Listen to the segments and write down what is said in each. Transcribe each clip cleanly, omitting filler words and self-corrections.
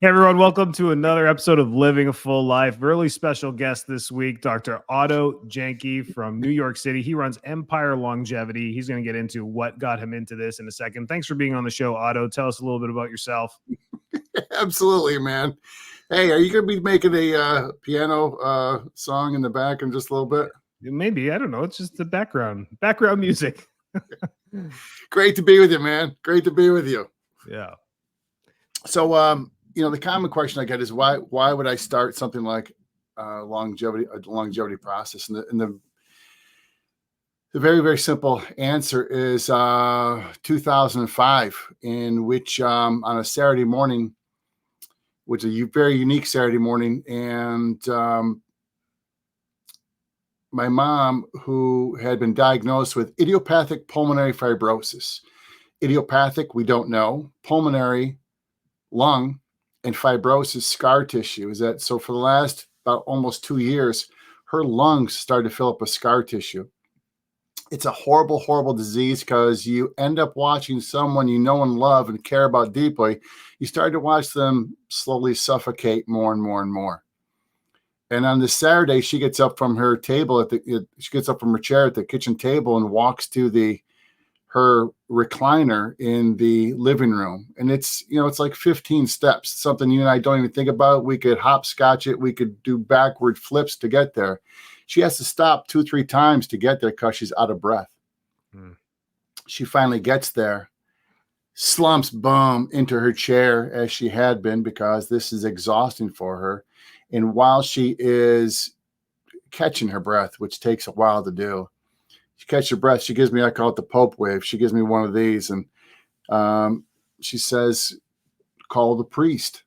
Hey everyone, welcome to another episode of Living a Full Life. Really special guest this week, Dr. Otto Janke from New York City. He runs Empire Longevity. He's going to get into what got him into this in a second. Thanks for being on the show, Otto. Tell us a little bit about yourself. Absolutely, man. Hey, are you going to be making a piano song in the back in just a little bit? Maybe, I don't know. It's just the background music. Great to be with you, man. Great to be with you. Yeah. So, the common question I get is why would I start something like a longevity process? And the very, very simple answer is 2005, in which on a Saturday morning, which is a very unique Saturday morning, and my mom, who had been diagnosed with idiopathic pulmonary fibrosis. Idiopathic, we don't know. Pulmonary, lung, and fibrosis, scar tissue. Is that so? For the last about almost 2 years, her lungs started to fill up with scar tissue. It's a horrible, horrible disease because you end up watching someone you know and love and care about deeply. You start to watch them slowly suffocate more and more and more. And on this Saturday, she gets up from her table she gets up from her chair at the kitchen table and walks to her recliner in the living room. And it's like 15 steps, something you and I don't even think about. We could hopscotch it. We could do backward flips to get there. She has to stop 2-3 times to get there because she's out of breath. She finally gets there, slumps, boom, into her chair as she had been, because this is exhausting for her. And while she is catching her breath, which takes a while to do, she catches her breath. She gives me, I call it the Pope wave. She gives me one of these, and she says, "Call the priest."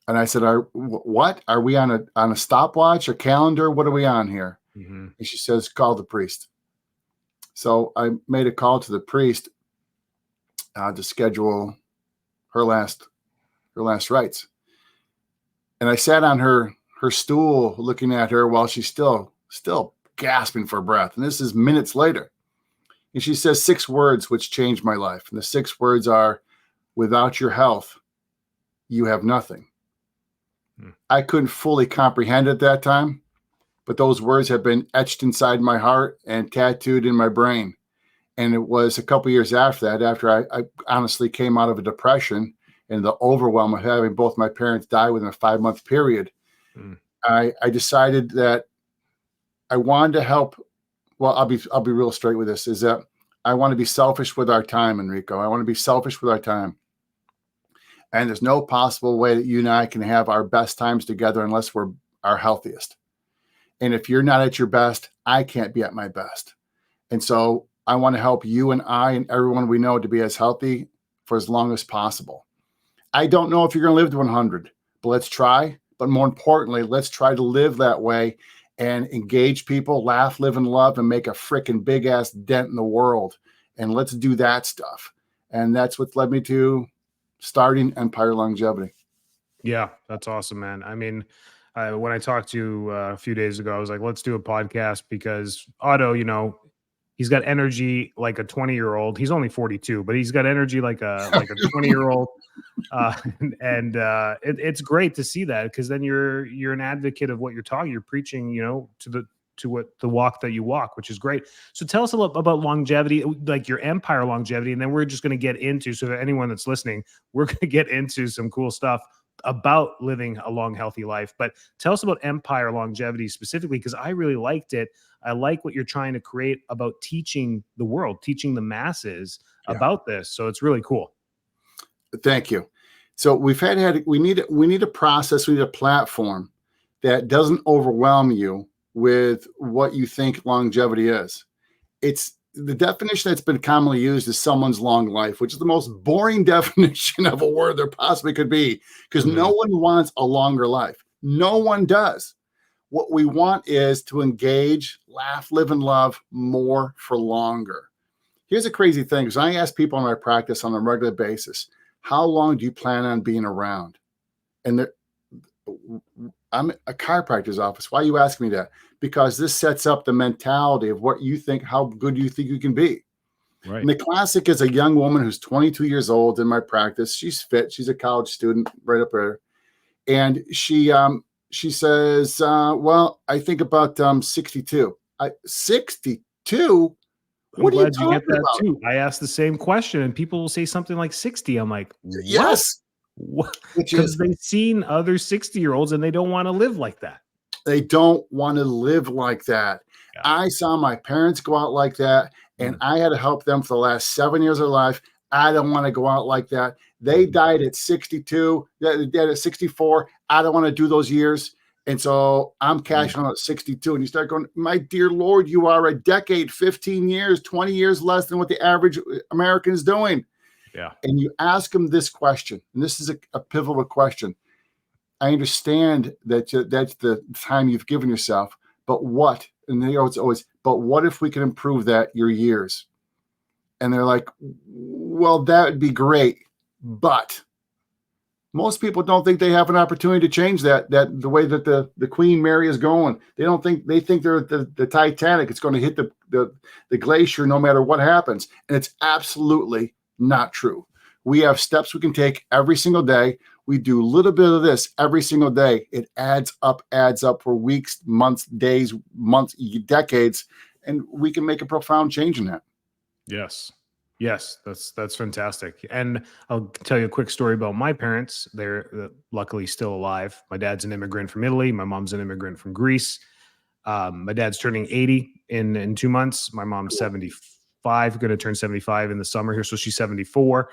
And I said, "What? Are we on a stopwatch or calendar? What are we on here?" Mm-hmm. And she says, "Call the priest." So I made a call to the priest to schedule her last rites. And I sat on her stool looking at her while she's still gasping for breath. And this is minutes later. And she says 6 words which changed my life. And the 6 words are, "Without your health, you have nothing." I couldn't fully comprehend at that time, but those words have been etched inside my heart and tattooed in my brain. And it was a couple years after that, after I honestly came out of a depression and the overwhelm of having both my parents die within a 5-month period, I decided that I wanted to help. Well, I'll be real straight with this, is that I want to be selfish with our time, Enrico. I want to be selfish with our time. And there's no possible way that you and I can have our best times together unless we're our healthiest. And if you're not at your best, I can't be at my best. And so I want to help you and I and everyone we know to be as healthy for as long as possible. I don't know if you're going to live to 100, but let's try. But more importantly, let's try to live that way and engage people, laugh, live, and love, and make a freaking big ass dent in the world. And let's do that stuff. And that's what led me to starting Empire Longevity. Yeah, that's awesome, man. I mean, when I talked to you a few days ago, I was like, let's do a podcast because Otto, he's got energy like a 20-year-old. He's only 42, but he's got energy like a 20-year-old. It's great to see that, because then you're an advocate of what you're talking. You're preaching, to what the walk that you walk, which is great. So tell us a little about longevity, like your Empire Longevity, and then we're just going to get into, so that anyone that's listening, we're going to get into some cool stuff about living a long, healthy life. But tell us about Empire Longevity specifically, because I really liked it. I like what you're trying to create about teaching the world, teaching the masses about this. So it's really cool. Thank you. So we need a process, we need a platform that doesn't overwhelm you with what you think longevity is. It's the definition that's been commonly used is someone's long life, which is the most boring definition of a word there possibly could be, because no one wants a longer life. No one does. What we want is to engage, laugh, live, and love more for longer. Here's a crazy thing, because I ask people in my practice on a regular basis, how long do you plan on being around? And I'm a chiropractor's office. Why are you asking me that? Because this sets up the mentality of what you think, how good you think you can be. Right. And the classic is a young woman who's 22 years old in my practice. She's fit. She's a college student right up there. And she says, well, I think about 62. 62? I'm What are you glad you get talking that about? too. I asked the same question and people will say something like 60. I'm like, what? Yes, What? which Because is they've seen other 60-year-olds and they don't want to live like that. they don't want to live like that. Yeah. I saw my parents go out like that, and I had to help them for the last 7 years of their life. I don't want to go out like that. They died at 62, they died at 64. I don't want to do those years. And so I'm cashing out at 62. And you start going, my dear Lord, you are a decade, 15 years, 20 years less than what the average American is doing. Yeah. And you ask them this question, and this is a pivotal question. I understand that that's the time you've given yourself, but what? And they always, but what if we can improve that your years? And they're like, well, that would be great, but most people don't think they have an opportunity to change that the way that the Queen Mary is going. They think they're the Titanic. It's going to hit the glacier no matter what happens. And it's absolutely not true. We have steps we can take every single day. We do a little bit of this every single day. It adds up for weeks, months, days, decades, and we can make a profound change in that. Yes. Yes, that's fantastic. And I'll tell you a quick story about my parents. They're luckily still alive. My dad's an immigrant from Italy. My mom's an immigrant from Greece. My dad's turning 80 in 2 months. My mom's 75, going to turn 75 in the summer here, so she's 74.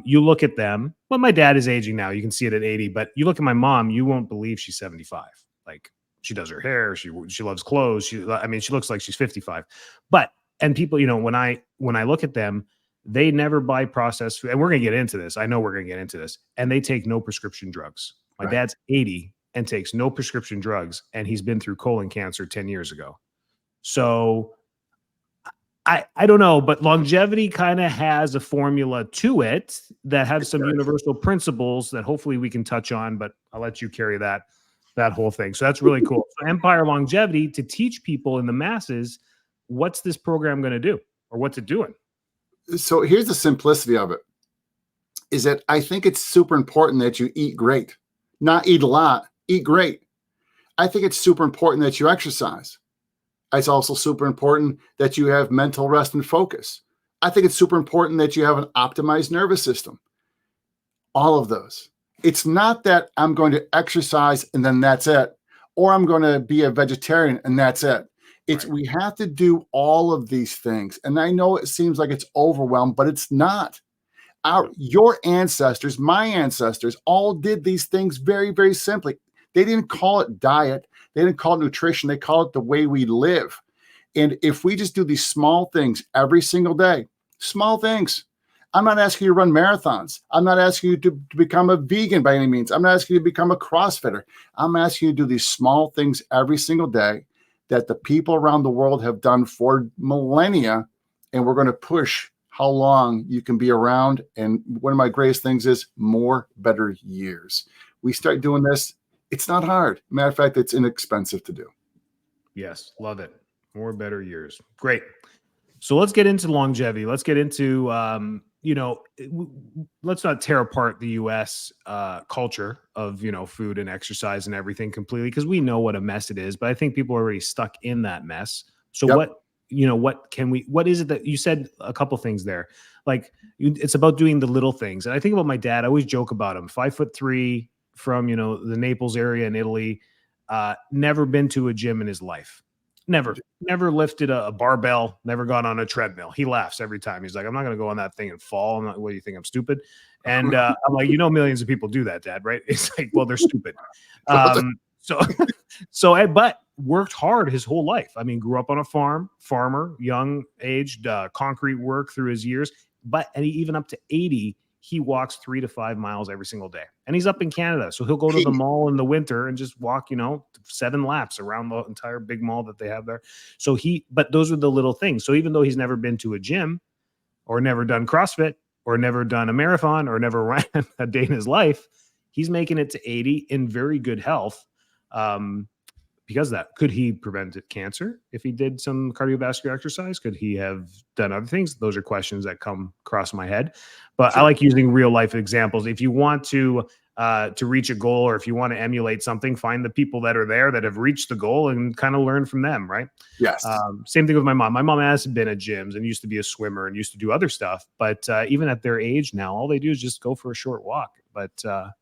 You look at them. Well, my dad is aging now. You can see it at 80, but you look at my mom, you won't believe she's 75. Like, she does her hair, she loves clothes. She looks like she's 55. But and people, when I look at them, they never buy processed food. And we're gonna get into this. I know we're gonna get into this. And they take no prescription drugs. My dad's 80 and takes no prescription drugs, and he's been through colon cancer 10 years ago. So I don't know, but longevity kind of has a formula to it that has some universal principles that hopefully we can touch on, but I'll let you carry that whole thing. So that's really cool. So Empire Longevity, to teach people in the masses, what's this program going to do, or what's it doing? So here's the simplicity of it, is that I think it's super important that you eat great, not eat a lot, eat great. I think it's super important that you exercise. It's also super important that you have mental rest and focus. I think it's super important that you have an optimized nervous system. All of those. It's not that I'm going to exercise and then that's it, or I'm going to be a vegetarian and that's it. It's we have to do all of these things. And I know it seems like it's overwhelmed, but it's not. Your ancestors, my ancestors, all did these things very, very simply. They didn't call it diet. They didn't call it nutrition. They call it the way we live. And if we just do these small things every single day, small things. I'm not asking you to run marathons. I'm not asking you to become a vegan by any means. I'm not asking you to become a CrossFitter. I'm asking you to do these small things every single day that the people around the world have done for millennia. And we're going to push how long you can be around. And one of my greatest things is more, better years. We start doing this. It's not hard. Matter of fact, it's inexpensive to do. Yes, love it. More, better years. Great. So let's get into longevity. Let's get into, let's not tear apart the U.S. Culture of, food and exercise and everything completely, because we know what a mess it is. But I think people are already stuck in that mess. So what is it that you said? A couple things there. Like, it's about doing the little things. And I think about my dad. I always joke about him. 5'3" from, the Naples area in Italy. Never been to a gym in his life. Never lifted a barbell, never gone on a treadmill. He laughs every time. He's like, I'm not going to go on that thing and fall. What do you think? I'm stupid. And I'm like, millions of people do that, Dad, right? It's like, well, they're stupid. But worked hard his whole life. I mean, grew up on a farmer, young aged, concrete work through his years. And even up to 80, he walks 3 to 5 miles every single day. And he's up in Canada. So he'll go to the mall in the winter and just walk, 7 laps around the entire big mall that they have there. But those are the little things. So even though he's never been to a gym or never done CrossFit or never done a marathon or never ran a day in his life, he's making it to 80 in very good health. because of that. Could he prevent cancer if he did some cardiovascular exercise? Could he have done other things? Those are questions that come across my head. But I Sure. like using real life examples. If you want to reach a goal, or if you want to emulate something, find the people that are there that have reached the goal and kind of learn from them, right? Yes. Same thing with my mom. My mom has been at gyms and used to be a swimmer and used to do other stuff. But even at their age now, all they do is just go for a short walk. But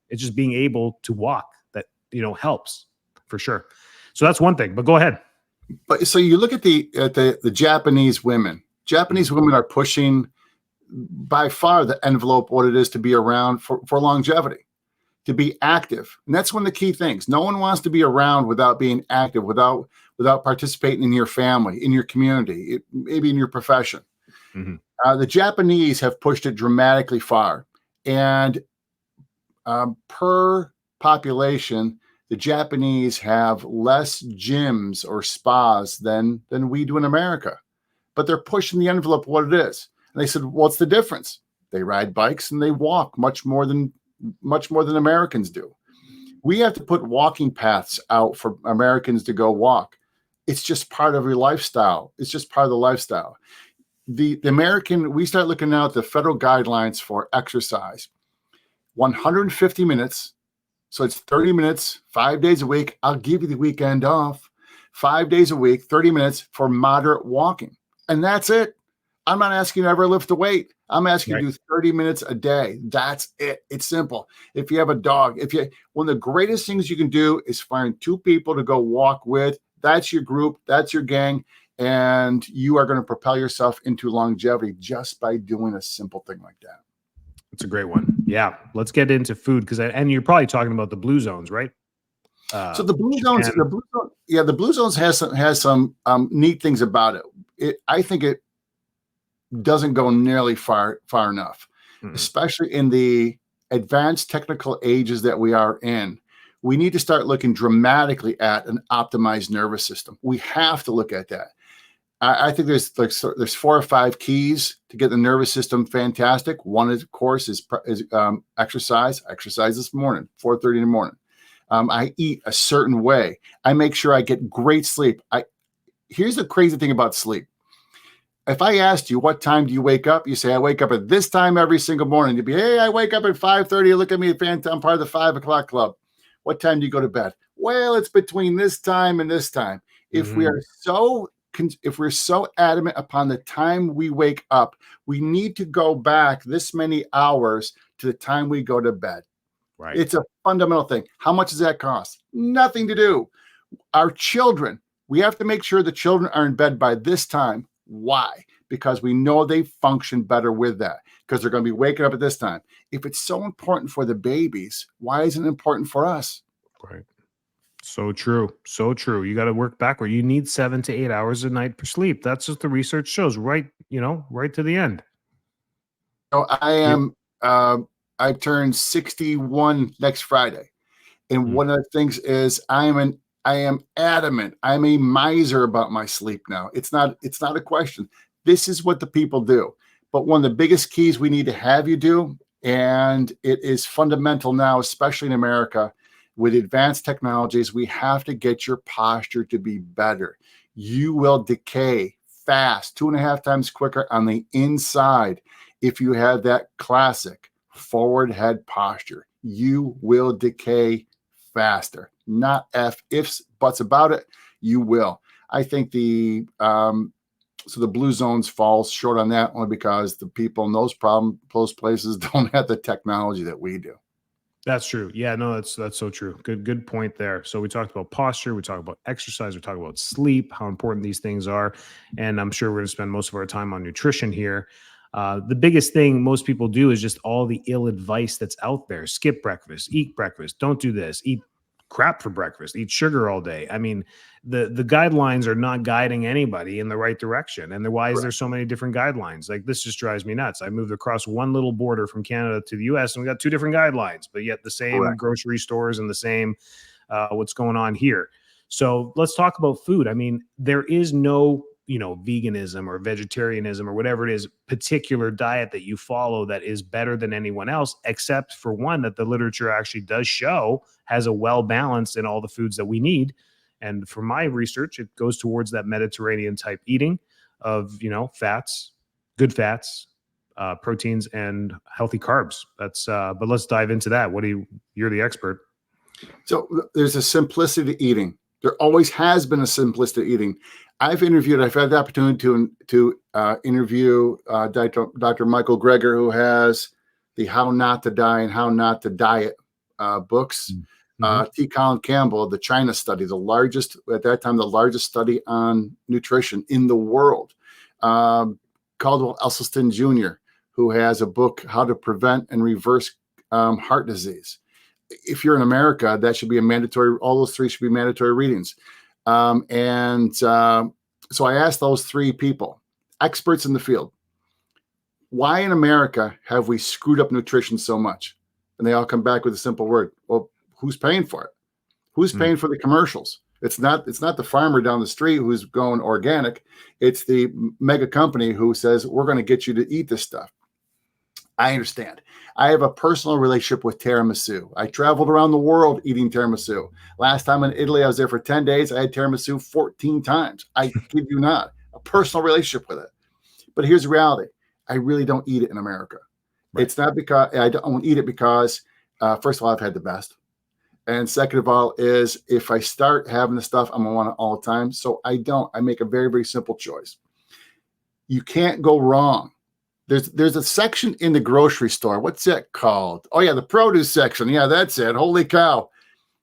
it's just being able to walk that, helps for sure. So that's one thing. But go ahead. But so you look at the Japanese women. Japanese women are pushing by far the envelope what it is to be around for longevity, to be active. And that's one of the key things. No one wants to be around without being active, without participating in your family, in your community, maybe in your profession. Mm-hmm. The Japanese have pushed it dramatically far. And per population, the Japanese have less gyms or spas than we do in America. But they're pushing the envelope of what it is. And they said, what's the difference? They ride bikes and they walk much more than Americans do. We have to put walking paths out for Americans to go walk. It's just part of your lifestyle. It's just part of the lifestyle. The American, we start looking now at the federal guidelines for exercise. 150 minutes. So it's 30 minutes, 5 days a week. I'll give you the weekend off. 5 days a week, 30 minutes for moderate walking. And that's it. I'm not asking you to ever lift a weight. I'm asking you to do 30 minutes a day. That's it. It's simple. If you have a dog, one of the greatest things you can do is find 2 people to go walk with. That's your group. That's your gang. And you are going to propel yourself into longevity just by doing a simple thing like that. It's a great one. Yeah. Let's get into food and you're probably talking about the blue zones, right? So the blue zones, the blue zones has some neat things about it. I think it doesn't go nearly far enough, especially in the advanced technical ages that we are in. We need to start looking dramatically at an optimized nervous system. We have to look at that. I think there's 4 or 5 keys to get the nervous system fantastic. One, of course, is exercise. Exercise this morning, 4:30 in the morning. I eat a certain way. I make sure I get great sleep. Here's the crazy thing about sleep. If I asked you, what time do you wake up? You say, I wake up at this time every single morning. You'd be, hey, I wake up at 5:30. Look at me, I'm part of the 5 o'clock club. What time do you go to bed? Well, it's between this time and this time. If we're so adamant upon the time we wake up, we need to go back this many hours to the time we go to bed. Right. It's a fundamental thing. How much does that cost? Nothing to do. Our children, we have to make sure the children are in bed by this time. Why? Because we know they function better with that, because they're going to be waking up at this time. If it's so important for the babies, why isn't it important for us? Right. So true. So true. You got to work backward. You need 7 to 8 hours a night for sleep. That's what the research shows, right? Right to the end. So I turned 61 next Friday. And one of the things is I am adamant. I'm a miser about my sleep now. It's not a question. This is what the people do. But one of the biggest keys we need to have you do, and it is fundamental now, especially in America, with advanced technologies, we have to get your posture to be better. You will decay fast, 2.5 times quicker on the inside if you have that classic forward head posture. You will decay faster. Not ifs, buts about it. You will. I think the blue zones falls short on that only because the people in those places don't have the technology that we do. That's true. Yeah, no, that's so true. Good point there. So we talked about posture, we talked about exercise, we talked about sleep, how important these things are, and I'm sure we're going to spend most of our time on nutrition here. The biggest thing most people do is just all the ill advice that's out there. Skip breakfast, eat breakfast, don't do this, eat crap for breakfast, eat sugar all day. I mean, the guidelines are not guiding anybody in the right direction. And why is there so many different guidelines? Like, this just drives me nuts. I moved across one little border from Canada to the US and we got 2 different guidelines, but yet the same grocery stores and the same what's going on here. So let's talk about food. I mean, there is no veganism or vegetarianism or whatever it is, particular diet that you follow that is better than anyone else, except for one that the literature actually does show has a well balance in all the foods that we need. And from my research, it goes towards that Mediterranean type eating of, fats, good fats, proteins, and healthy carbs. But let's dive into that. You're the expert. So there's a simplicity to eating. There always has been a simplicity to eating. I've had the opportunity to interview Dr. Michael Greger, who has the How Not to Die and How Not to Diet books. T. Colin Campbell, the China study, the largest study on nutrition in the world. Caldwell Esselstyn Jr., who has a book, How to Prevent and Reverse Heart Disease. If you're in America, that should be a mandatory. All those three should be mandatory readings. So I asked those three people, experts in the field, why in America have we screwed up nutrition so much? And they all come back with a simple word. Well, who's paying for it? Who's paying for the commercials? It's not the farmer down the street who's going organic. It's the mega company who says, we're going to get you to eat this stuff. I understand. I have a personal relationship with tiramisu. I traveled around the world eating tiramisu. Last time in Italy, I was there for 10 days. I had tiramisu 14 times. I kid you not. A personal relationship with it. But here's the reality. I really don't eat it in America. Right. It's not because I don't eat it because, first of all, I've had the best. And second of all, is if I start having the stuff, I'm going to want it all the time. So I don't. I make a very, very simple choice. You can't go wrong. There's a section in the grocery store. What's that called? Oh, yeah, the produce section. Yeah, that's it. Holy cow.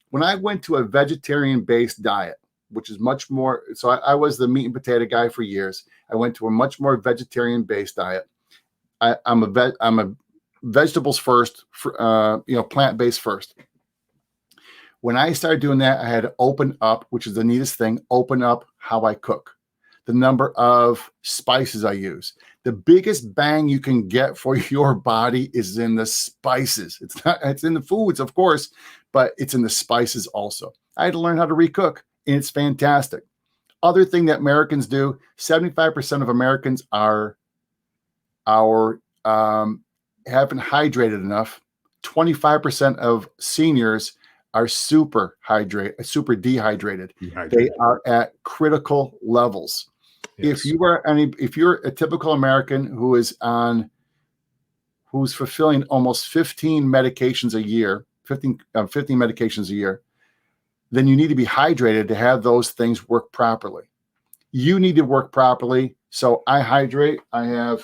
When I went to a vegetarian-based diet, which is much more, so I was the meat and potato guy for years. I went to a much more vegetarian-based diet. I'm a vegetables first, plant-based first. When I started doing that, I had to open up, which is the neatest thing, open up how I cook, the number of spices I use. The biggest bang you can get for your body is in the spices. It's in the foods, of course, but it's in the spices also. I had to learn how to recook, and it's fantastic. Other thing that Americans do, 75% of Americans haven't hydrated enough. 25% of seniors are super dehydrated. They are at critical levels. Yes. If you're a typical American who's fulfilling almost 15 medications a year, 15 medications a year, then you need to be hydrated to have those things work properly. You need to work properly. So I hydrate. I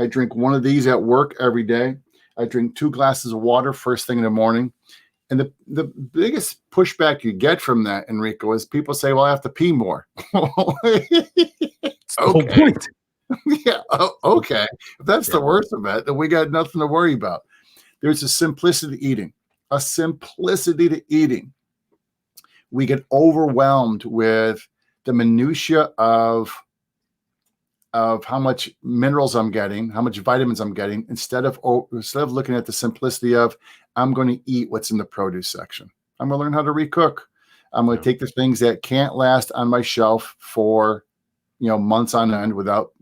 drink one of these at work every day. I drink 2 glasses of water first thing in the morning. And the biggest pushback you get from that, Enrico, is people say, well, I have to pee more. Okay. Yeah. Okay. If that's the worst of it, then we got nothing to worry about. There's a simplicity to eating. We get overwhelmed with the minutia of how much minerals I'm getting, how much vitamins I'm getting, instead of looking at the simplicity of, I'm going to eat what's in the produce section. I'm going to learn how to recook. I'm going to take the things that can't last on my shelf for, months on end without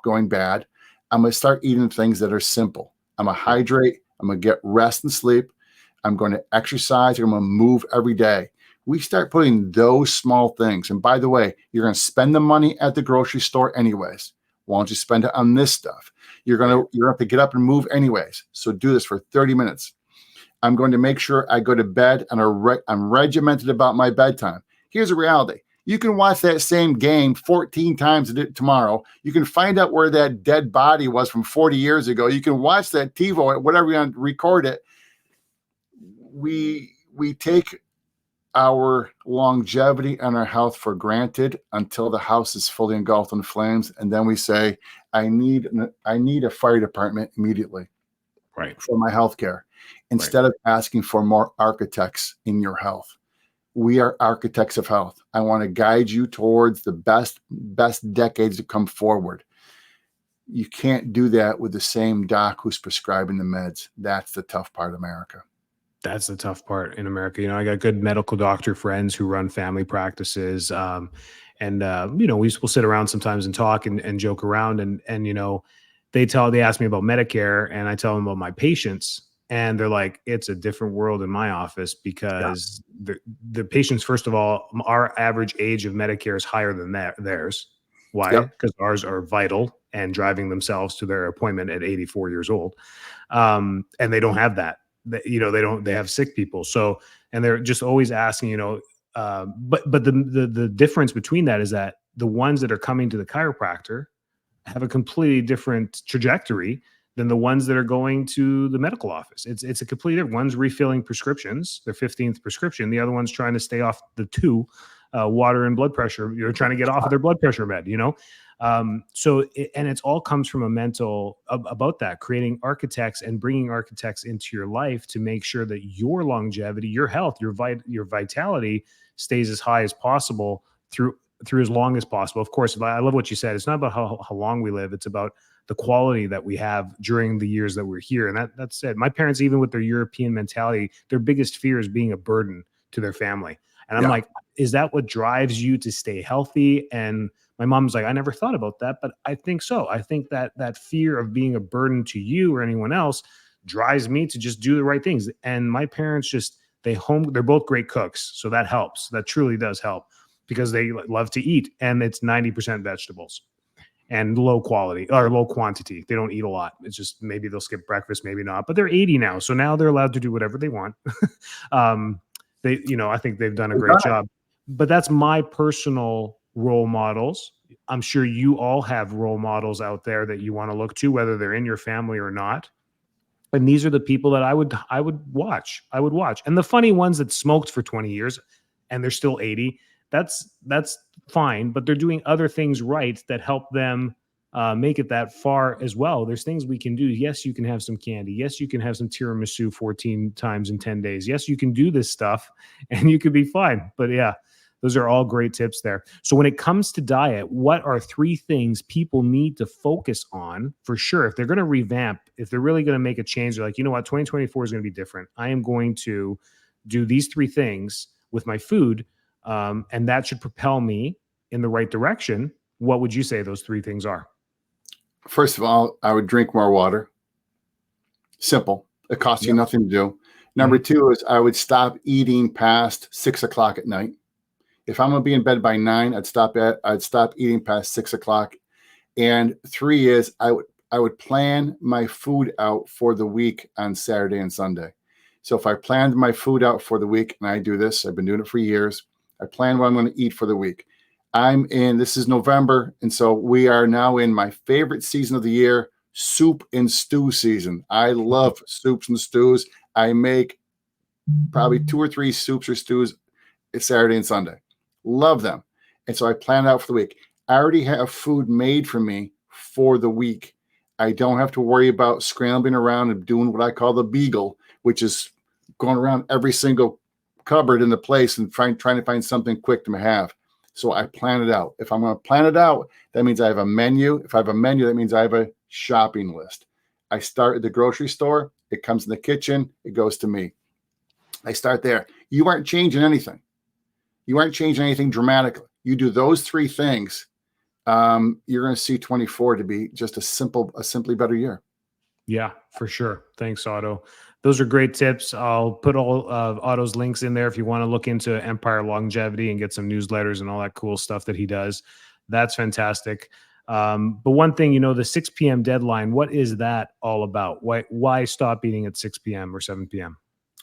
going bad. I'm going to start eating things that are simple. I'm going to hydrate. I'm going to get rest and sleep. I'm going to exercise. I'm going to move every day. We start putting those small things. And by the way, you're going to spend the money at the grocery store anyways. Why don't you spend it on this stuff? You're going to have to get up and move anyways. So do this for 30 minutes. I'm going to make sure I go to bed and I'm regimented about my bedtime. Here's the reality. You can watch that same game 14 times tomorrow. You can find out where that dead body was from 40 years ago. You can watch that TiVo, whatever you want to record it. We take our longevity and our health for granted until the house is fully engulfed in flames. And then we say, I need a fire department immediately for my health care, instead of asking for more architects in your health. We are architects of health. I want to guide you towards the best decades to come forward. You can't do that with the same doc who's prescribing the meds. That's the tough part of America. That's the tough part in America. I got good medical doctor friends who run family practices. We will sit around sometimes and talk and joke around. And they ask me about Medicare, and I tell them about my patients. And they're like, it's a different world in my office because the patients, first of all, our average age of Medicare is higher than theirs. Why? Yep. Because ours are vital and driving themselves to their appointment at 84 years old. And they don't have that. They have sick people. So, and they're just always asking, but the difference between that is that the ones that are coming to the chiropractor have a completely different trajectory than the ones that are going to the medical office. It's a completely different. One's refilling prescriptions, their 15th prescription. The other one's trying to stay off the water and blood pressure. You're trying to get off of their blood pressure med, and it's all comes from a mental about that, creating architects and bringing architects into your life to make sure that your longevity, your health, your vitality stays as high as possible through as long as possible. Of course, I love what you said. It's not about how long we live. It's about the quality that we have during the years that we're here. And that's it. My parents, even with their European mentality, their biggest fear is being a burden to their family. And I'm like, is that what drives you to stay healthy? And my mom's like, I never thought about that, but I think so. I think that fear of being a burden to you or anyone else drives me to just do the right things. And my parents they're both great cooks. So that helps. That truly does help because they love to eat, and it's 90% vegetables and low quality or low quantity. They don't eat a lot. It's just maybe they'll skip breakfast, maybe not, but they're 80 now. So now they're allowed to do whatever they want. I think they've done a great job, but that's my personal role models. I'm sure you all have role models out there that you want to look to, whether they're in your family or not. And these are the people that I would watch. And the funny ones that smoked for 20 years and they're still 80, that's fine, but they're doing other things right that help them make it that far as well. There's things we can do. Yes, you can have some candy. Yes, you can have some tiramisu 14 times in 10 days. Yes, you can do this stuff and you could be fine. But yeah, those are all great tips there. So when it comes to diet, what are 3 things people need to focus on for sure? If they're going to revamp, if they're really going to make a change, they're like, you know what, 2024 is going to be different. I am going to do these 3 things with my food. And that should propel me in the right direction. What would you say those 3 things are? First of all, I would drink more water. Simple. It costs you nothing to do. Number 2 is I would stop eating past 6 o'clock at night. If I'm going to be in bed by 9, I'd stop eating past 6 o'clock. And 3 is I would plan my food out for the week on Saturday and Sunday. So if I planned my food out for the week, and I do this, I've been doing it for years, I plan what I'm going to eat for the week. This is November, and so we are now in my favorite season of the year, soup and stew season. I love soups and stews. I make probably 2 or 3 soups or stews Saturday and Sunday. Love them. And so I plan it out for the week. I already have food made for me for the week. I don't have to worry about scrambling around and doing what I call the beagle, which is going around every single cupboard in the place and trying to find something quick to have. So I plan it out. If I'm going to plan it out, that means I have a menu. If I have a menu, that means I have a shopping list. I start at the grocery store. It comes in the kitchen. It goes to me. I start there. You aren't changing anything. You aren't changing anything dramatically. You do those 3 things. You're going to see 24 to be just a simply better year. Yeah, for sure. Thanks, Otto. Those are great tips. I'll put all of Otto's links in there if you want to look into Empire Longevity and get some newsletters and all that cool stuff that he does. That's fantastic. But one thing, the 6 p.m. deadline, what is that all about? Why stop eating at 6 p.m. or 7 p.m.?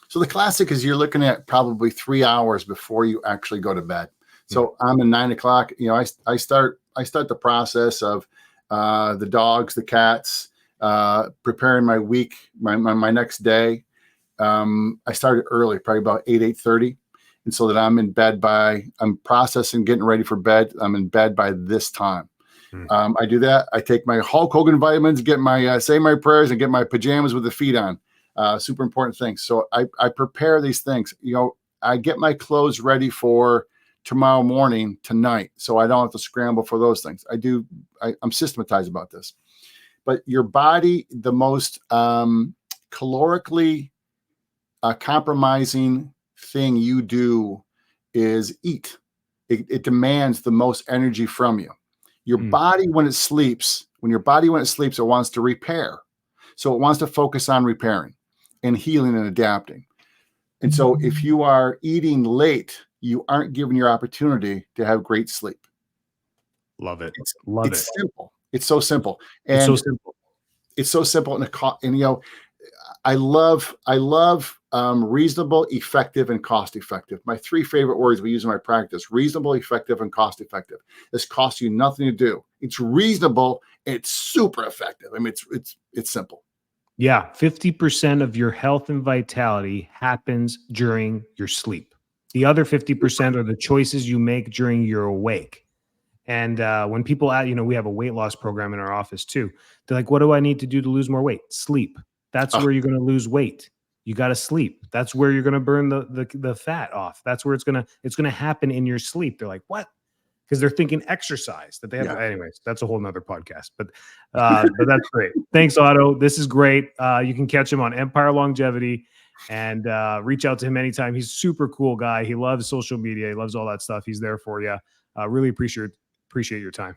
So the classic is you're looking at probably 3 hours before you actually go to bed. So I'm at 9 o'clock. I start the process of the dogs, the cats, preparing my week, my next day. I started early, probably about 8:30, and so that I'm in bed I'm processing, getting ready for bed. I'm in bed by this time. I do that. I take my Hulk Hogan vitamins, get my say my prayers, and get my pajamas with the feet on. Super important things. So I prepare these things. I get my clothes ready for tomorrow morning, tonight, so I don't have to scramble for those things. I'm systematized about this. But your body, the most calorically compromising thing you do is eat. It demands the most energy from you. Your body, when it sleeps, it wants to repair. So it wants to focus on repairing. and healing and adapting. And so if you are eating late, you aren't given your opportunity to have great sleep. Love it. It's simple. It's so simple. And it's so simple. It's so simple. And you know, I love reasonable, effective, and cost effective. My 3 favorite words we use in my practice: reasonable, effective, and cost effective. This costs you nothing to do. It's reasonable. It's super effective. I mean, it's simple. Yeah. 50% of your health and vitality happens during your sleep. The other 50% are the choices you make during your awake. And when people add, you know, we have a weight loss program in our office too. They're like, what do I need to do to lose more weight? Sleep. That's where you're going to lose weight. You got to sleep. That's where you're going to burn the fat off. That's where it's going to happen in your sleep. They're like, what? Because they're thinking exercise that they have. Anyways, that's a whole nother podcast, but that's great. Thanks, Otto. This is great. You can catch him on Empire Longevity and reach out to him anytime. He's a super cool guy. He loves social media. He loves all that stuff. He's there for you. Really appreciate your time.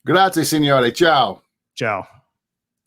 Grazie, signore. Ciao. Ciao.